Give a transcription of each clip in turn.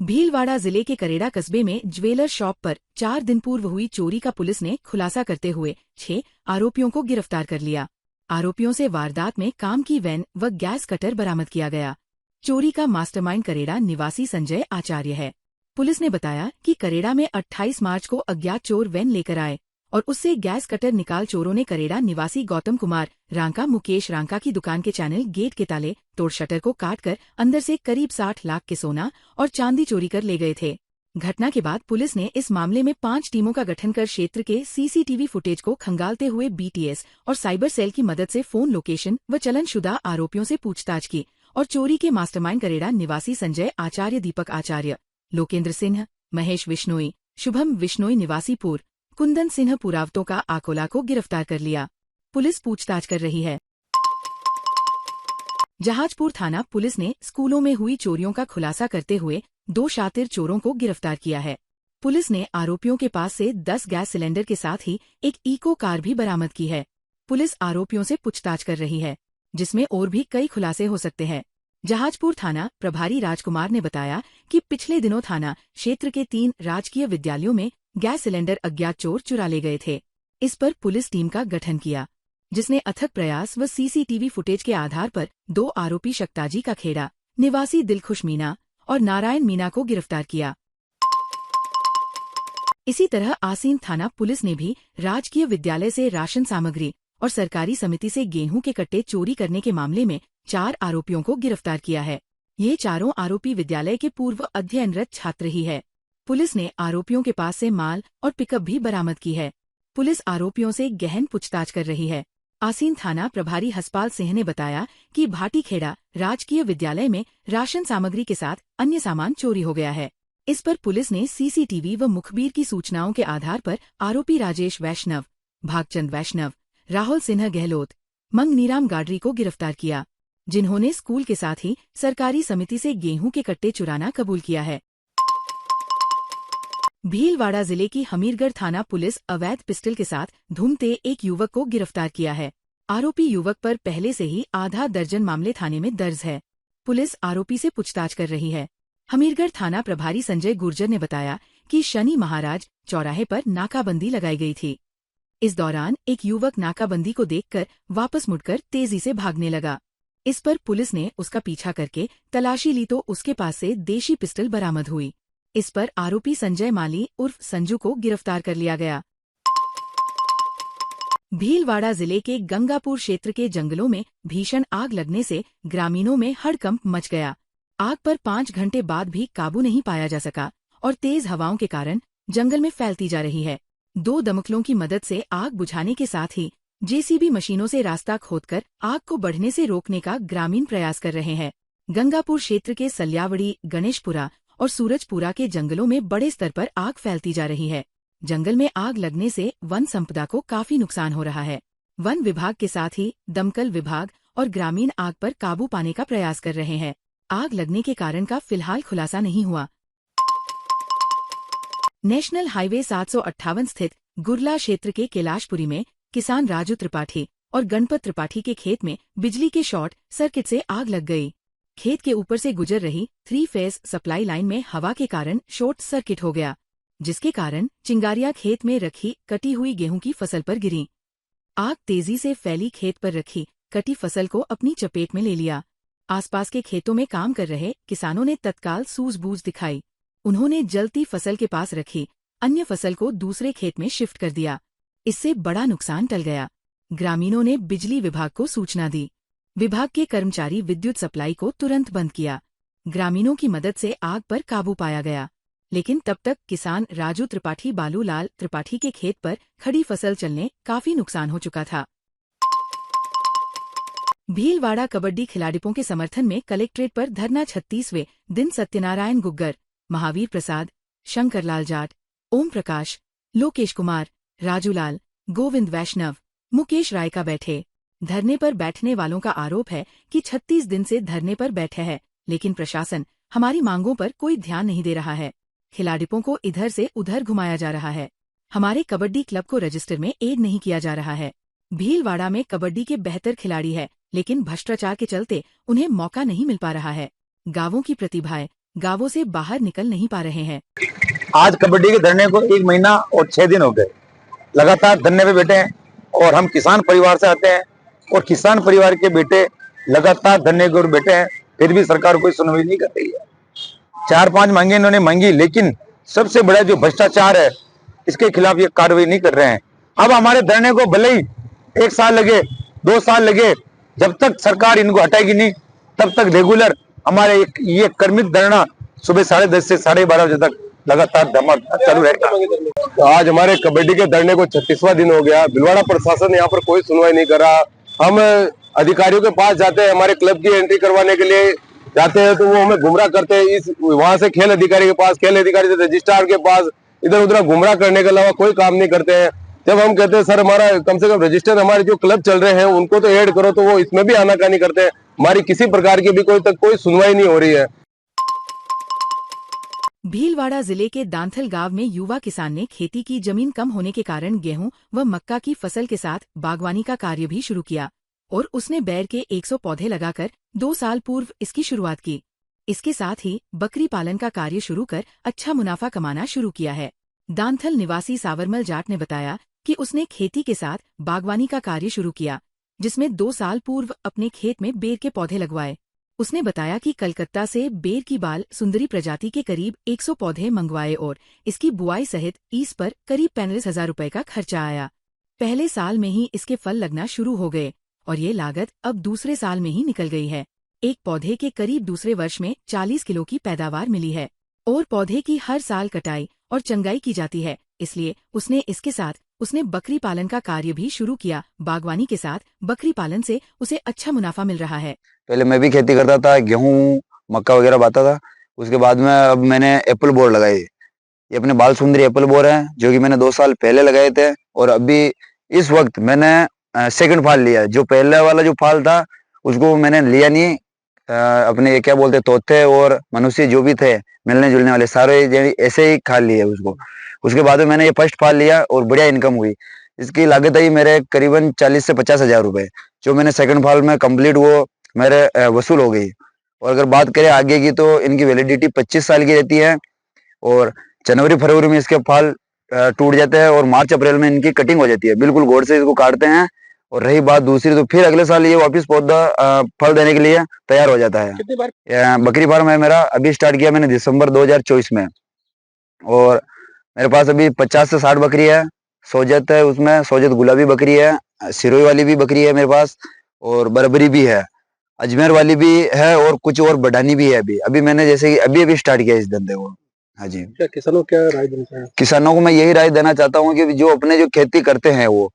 भीलवाड़ा जिले के करेड़ा कस्बे में ज्वेलर शॉप पर 4 दिन पूर्व हुई चोरी का पुलिस ने खुलासा करते हुए 6 आरोपियों को गिरफ्तार कर लिया। आरोपियों से वारदात में काम की वैन व गैस कटर बरामद किया गया। चोरी का मास्टरमाइंड करेड़ा निवासी संजय आचार्य है। पुलिस ने बताया कि करेड़ा में 28 मार्च को अज्ञात चोर वैन लेकर आए और उससे गैस कटर निकाल चोरों ने करेड़ा निवासी गौतम कुमार रांका मुकेश रांका की दुकान के चैनल गेट के ताले तोड़ शटर को काटकर अंदर से करीब 60 लाख के सोना और चांदी चोरी कर ले गए थे। घटना के बाद पुलिस ने इस मामले में 5 टीमों का गठन कर क्षेत्र के सीसीटीवी फुटेज को खंगालते हुए बीटीएस और साइबर सेल की मदद से फोन लोकेशन व चलनशुदा आरोपियों से पूछताछ की और चोरी के मास्टरमाइंड करेड़ा निवासी संजय आचार्य, दीपक आचार्य, लोकेंद्र सिंह, महेश विश्नोई, शुभम विश्नोई निवासी पूर्व, कुंदन सिंह पुरावतों का आकोला को गिरफ्तार कर लिया। पुलिस पूछताछ कर रही है। जहाजपुर थाना पुलिस ने स्कूलों में हुई चोरियों का खुलासा करते हुए 2 शातिर चोरों को गिरफ्तार किया है। पुलिस ने आरोपियों के पास से 10 गैस सिलेंडर के साथ ही एक इको कार भी बरामद की है। पुलिस आरोपियों से पूछताछ कर रही है, जिसमें और भी कई खुलासे हो सकते हैं। जहाजपुर थाना प्रभारी राजकुमार ने बताया कि पिछले दिनों थाना क्षेत्र के 3 राजकीय विद्यालयों में गैस सिलेंडर अज्ञात चोर चुरा ले गए थे। इस पर पुलिस टीम का गठन किया, जिसने अथक प्रयास व सीसीटीवी फुटेज के आधार पर 2 आरोपी शक्ताजी का खेड़ा निवासी दिलखुश मीना और नारायण मीना को गिरफ्तार किया। इसी तरह आसीन थाना पुलिस ने भी राजकीय विद्यालय से राशन सामग्री और सरकारी समिति से गेहूं के कट्टे चोरी करने के मामले में 4 आरोपियों को गिरफ्तार किया है। ये चारों आरोपी विद्यालय के पूर्व अध्ययनरत छात्र ही है। पुलिस ने आरोपियों के पास से माल और पिकअप भी बरामद की है। पुलिस आरोपियों से गहन पूछताछ कर रही है। आसीन थाना प्रभारी हसपाल सिंह ने बताया कि भाटीखेड़ा राजकीय विद्यालय में राशन सामग्री के साथ अन्य सामान चोरी हो गया है। इस पर पुलिस ने सीसीटीवी व मुखबिर की सूचनाओं के आधार पर आरोपी राजेश वैष्णव, भागचंद वैष्णव, राहुल सिन्हा गहलोत, मंगनीराम गाडरी को गिरफ्तार किया, जिन्होंने स्कूल के साथ ही सरकारी समिति से गेहूं के कट्टे चुराना कबूल किया है। भीलवाड़ा जिले की हमीरगढ़ थाना पुलिस अवैध पिस्टल के साथ घूमते एक युवक को गिरफ्तार किया है। आरोपी युवक पर पहले से ही आधा दर्जन मामले थाने में दर्ज है। पुलिस आरोपी से पूछताछ कर रही है। हमीरगढ़ थाना प्रभारी संजय गुर्जर ने बताया कि शनि महाराज चौराहे पर नाकाबंदी लगाई गई थी। इस दौरान एक युवक नाकाबंदी को देखकर वापस मुड़कर तेजी से भागने लगा। इस पर पुलिस ने उसका पीछा करके तलाशी ली तो उसके पास से देशी पिस्टल बरामद हुई। इस पर आरोपी संजय माली उर्फ संजू को गिरफ्तार कर लिया गया। भीलवाड़ा जिले के गंगापुर क्षेत्र के जंगलों में भीषण आग लगने से ग्रामीणों में हड़कंप मच गया। आग पर 5 घंटे बाद भी काबू नहीं पाया जा सका और तेज हवाओं के कारण जंगल में फैलती जा रही है। 2 दमकलों की मदद से आग बुझाने के साथ ही जेसीबी मशीनों से रास्ता खोदकर आग को बढ़ने से रोकने का ग्रामीण प्रयास कर रहे हैं। गंगापुर क्षेत्र के सल्यावड़ी, गणेशपुरा और सूरजपुरा के जंगलों में बड़े स्तर पर आग फैलती जा रही है। जंगल में आग लगने से वन संपदा को काफी नुकसान हो रहा है। वन विभाग के साथ ही दमकल विभाग और ग्रामीण आग पर काबू पाने का प्रयास कर रहे हैं। आग लगने के कारण का फिलहाल खुलासा नहीं हुआ। नेशनल हाईवे 758 स्थित गुरला क्षेत्र के कैलाशपुरी में किसान राजू त्रिपाठी और गणपत त्रिपाठी के खेत में बिजली के शॉर्ट सर्किट से आग लग गई। खेत के ऊपर से गुजर रही 3 फेज सप्लाई लाइन में हवा के कारण शॉर्ट सर्किट हो गया, जिसके कारण चिंगारियां खेत में रखी कटी हुई गेहूं की फसल पर गिरी। आग तेजी से फैली खेत पर रखी कटी फसल को अपनी चपेट में ले लिया। आसपास के खेतों में काम कर रहे किसानों ने तत्काल सूझबूझ दिखाई। उन्होंने जलती फसल के पास रखी अन्य फसल को दूसरे खेत में शिफ्ट कर दिया। इससे बड़ा नुकसान टल गया। ग्रामीणों ने बिजली विभाग को सूचना दी। विभाग के कर्मचारी विद्युत सप्लाई को तुरंत बंद किया। ग्रामीणों की मदद से आग पर काबू पाया गया, लेकिन तब तक किसान राजू त्रिपाठी बालूलाल त्रिपाठी के खेत पर खड़ी फसल चलने काफी नुकसान हो चुका था। भीलवाड़ा कबड्डी खिलाड़ियों के समर्थन में कलेक्ट्रेट पर धरना 36वें दिन सत्यनारायण गुग्गर, महावीर प्रसाद, शंकरलाल जाट, ओम प्रकाश, लोकेश कुमार, राजूलाल, गोविंद वैष्णव, मुकेश राय का बैठे। धरने पर बैठने वालों का आरोप है कि 36 दिन से धरने पर बैठे हैं, लेकिन प्रशासन हमारी मांगों पर कोई ध्यान नहीं दे रहा है। खिलाड़ियों को इधर से उधर घुमाया जा रहा है। हमारे कबड्डी क्लब को रजिस्टर में ऐड नहीं किया जा रहा है। भीलवाड़ा में कबड्डी के बेहतर खिलाड़ी है, लेकिन भ्रष्टाचार के चलते उन्हें मौका नहीं मिल पा रहा है। गांवों की प्रतिभाएं गांवों से बाहर निकल नहीं पा रहे हैं। आज कबड्डी के धरने को 1 महीना और 6 दिन हो गए, लगातार धरने पे बैठे हैं। और हम किसान परिवार से आते हैं और किसान परिवार के बेटे लगातार धरने के ऊपर बैठे हैं, फिर भी सरकार कोई सुनवाई नहीं कर रही है। 4-5 मांगे इन्होंने मांगी, लेकिन सबसे बड़ा जो भ्रष्टाचार है इसके खिलाफ ये कार्रवाई नहीं कर रहे हैं। अब हमारे धरने को भले ही 1 साल लगे, 2 साल लगे, जब तक सरकार इनको हटाएगी नहीं तब तक रेगुलर हमारे ये कर्मित धरना सुबह 10:30 से 12:30 बजे तक लगातार धमाका चालू रहेगा। तो आज हमारे कबड्डी के धरने को 36वां दिन हो गया। भीलवाड़ा प्रशासन यहाँ पर कोई सुनवाई नहीं कर रहा। हम अधिकारियों के पास जाते हैं, हमारे क्लब की एंट्री करवाने के लिए जाते हैं तो वो हमें गुमराह करते हैं। इस वहां से खेल अधिकारी के पास, खेल अधिकारी से रजिस्ट्रार के पास, इधर उधर गुमराह करने के अलावा कोई काम नहीं करते हैं। जब हम कहते हैं सर हमारा कम से कम रजिस्टर, हमारे जो क्लब चल रहे हैं उनको तो ऐड करो, तो वो इसमें भी आनाकानी करते हैं। हमारी किसी प्रकार की भी कोई सुनवाई नहीं हो रही है। भीलवाड़ा जिले के दांथल गांव में युवा किसान ने खेती की जमीन कम होने के कारण गेहूं व मक्का की फसल के साथ बागवानी का कार्य भी शुरू किया और उसने बैर के 100 पौधे लगाकर 2 साल पूर्व इसकी शुरुआत की। इसके साथ ही बकरी पालन का कार्य शुरू कर अच्छा मुनाफा कमाना शुरू किया है। दांथल निवासी सावरमल जाट ने बताया कि उसने खेती के साथ बागवानी का कार्य शुरू किया, जिसमें 2 साल पूर्व अपने खेत में बेर के पौधे लगवाए। उसने बताया कि कलकत्ता से बेर की बाल सुंदरी प्रजाति के करीब 100 पौधे मंगवाए और इसकी बुआई सहित इस पर करीब 35,000 रुपए का खर्चा आया। पहले साल में ही इसके फल लगना शुरू हो गए और ये लागत अब दूसरे साल में ही निकल गई है। एक पौधे के करीब दूसरे वर्ष में 40 किलो की पैदावार मिली है और पौधे की हर साल कटाई और चंगाई की जाती है। इसलिए उसने बकरी पालन का कार्य भी शुरू किया। बागवानी के साथ बकरी पालन से उसे अच्छा मुनाफा मिल रहा है। पहले मैं भी खेती करता था, गेहूं मक्का वगैरह बाता था। उसके बाद में अब मैंने एप्पल बोर लगाए। ये अपने बाल सुंदरी एप्पल बोर है जो कि मैंने 2 साल पहले लगाए थे और अभी इस वक्त मैंने सेकंड फाल लिया। जो पहले वाला जो फाल था उसको मैंने लिया नहीं। अपने ये क्या बोलते तोते और मनुष्य जो भी थे मिलने जुलने वाले सारे ऐसे ही खा लिए उसको। उसके बाद में मैंने ये फर्स्ट फाल लिया और बढ़िया इनकम हुई। इसकी लागत आई मेरे करीबन 40 से 50,000 रुपए। जो मैंने सेकंड फाल में कंप्लीट वो मेरे वसूल हो गई। और अगर बात करें आगे की तो इनकी वैलिडिटी 25 साल की रहती है और जनवरी फरवरी में इसके फल टूट जाते हैं और मार्च अप्रैल में इनकी कटिंग हो जाती है। बिल्कुल गोड़ से इसको काटते हैं और रही बात दूसरी तो फिर अगले साल ये वापस पौधा फल देने के लिए तैयार हो जाता है। बकरी फार्म है मेरा, अभी स्टार्ट किया मैंने दिसंबर 2024 में और मेरे पास अभी 50 से 60 बकरी है। सोजत है, उसमें सोजत गुलाबी बकरी है, सिरोई वाली भी बकरी है मेरे पास और बरबरी भी है, अजमेर वाली भी है और कुछ और बढ़ानी भी है। अभी मैंने जैसे कि अभी स्टार्ट किया इस धंधे को। हाँ जी। क्या किसानों को क्या राय देना चाहिए? किसानों को मैं यही राय देना चाहता हूँ कि जो अपने जो खेती करते हैं वो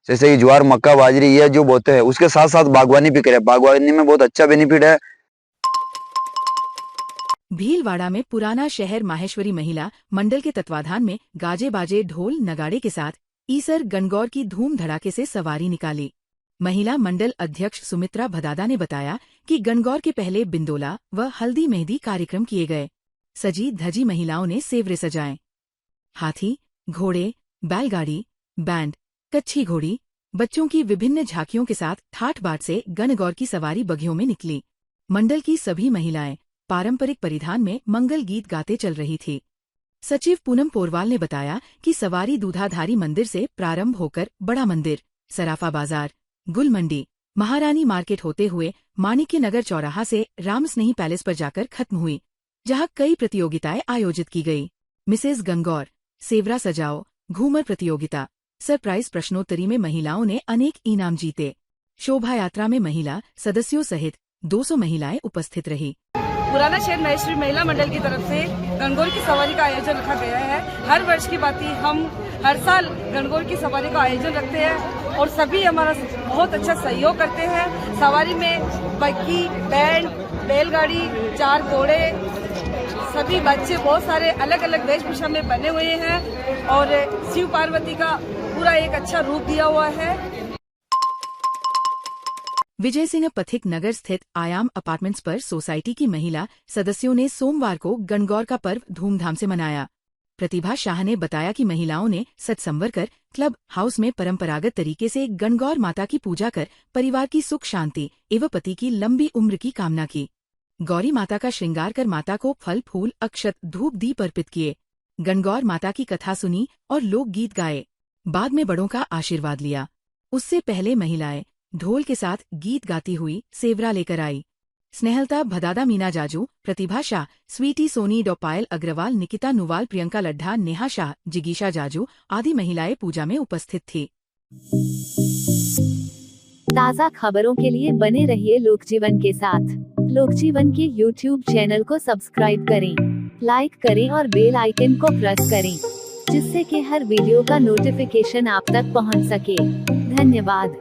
जैसे कि ज्वार मक्का बाजरी ये जो बोते हैं उसके साथ साथ बागवानी भी करें। बागवानी में बहुत अच्छा बेनिफिट है। भीलवाड़ा में पुराना शहर माहेश्वरी महिला मंडल के तत्वाधान में गाजे बाजे ढोल नगाड़े के साथ ईसर गणगौर की धूम धड़ाके से सवारी निकाली। महिला मंडल अध्यक्ष सुमित्रा भदादा ने बताया कि गणगौर के पहले बिंदोला व हल्दी मेहंदी कार्यक्रम किए गए। सजी धजी महिलाओं ने सेवरे सजाए। हाथी, घोड़े, बैलगाड़ी, बैंड, कच्छी घोड़ी, बच्चों की विभिन्न झांकियों के साथ ठाठ बाट से गणगौर की सवारी बघियों में निकली। मंडल की सभी महिलाएं पारंपरिक परिधान में मंगल गीत गाते चल रही थी। सचिव पूनम पोरवाल ने बताया कि सवारी दूधाधारी मंदिर से प्रारंभ होकर बड़ा मंदिर, सराफा बाजार, गुल मंडी, महारानी मार्केट होते हुए माणिक्य नगर चौराहा से रामस्नेही पैलेस पर जाकर खत्म हुई, जहां कई प्रतियोगिताएं आयोजित की गई। मिसेज गणगौर, सेवरा सजाओ, घूमर प्रतियोगिता, सरप्राइज प्रश्नोत्तरी में महिलाओं ने अनेक इनाम जीते। शोभा यात्रा में महिला सदस्यों सहित 200 महिलाएं उपस्थित रही। पुराना शहर महेश्वरी महिला मंडल की तरफ से गणगौर की सवारी का आयोजन रखा गया है। हर वर्ष की बात हम हर साल गणगौर की सवारी का आयोजन रखते हैं और सभी हमारा बहुत अच्छा सहयोग करते हैं। सवारी में बग्गी, बैंड, बैलगाड़ी, 4 घोड़े, सभी बच्चे बहुत सारे अलग अलग वेशभूषा में बने हुए हैं और शिव पार्वती का पूरा एक अच्छा रूप दिया हुआ है। विजय सिंह पथिक नगर स्थित आयाम अपार्टमेंट्स पर सोसाइटी की महिला सदस्यों ने सोमवार को गणगौर का पर्व धूमधाम से मनाया। प्रतिभा शाह ने बताया कि महिलाओं ने सत्संवर कर क्लब हाउस में परंपरागत तरीके से गणगौर माता की पूजा कर परिवार की सुख शांति एवं पति की लंबी उम्र की कामना की। गौरी माता का श्रृंगार कर माता को फल फूल अक्षत धूप दीप अर्पित किए। गणगौर माता की कथा सुनी और लोकगीत गाए। बाद में बड़ों का आशीर्वाद लिया। उससे पहले महिलाएं ढोल के साथ गीत गाती हुई सेवरा लेकर आई। स्नेहलता भदादा, मीना जाजू, प्रतिभा शाह, स्वीटी सोनी, डोपायल अग्रवाल, निकिता नुवाल, प्रियंका लड्ढा, नेहा शाह, जिगीशा जाजू आदि महिलाएं पूजा में उपस्थित थी। ताज़ा खबरों के लिए बने रहिए लोकजीवन के साथ। लोकजीवन के YouTube चैनल को सब्सक्राइब करें, लाइक करें और बेल आइकन को प्रेस करें, जिससे कि हर वीडियो का नोटिफिकेशन आप तक पहुंच सके। धन्यवाद।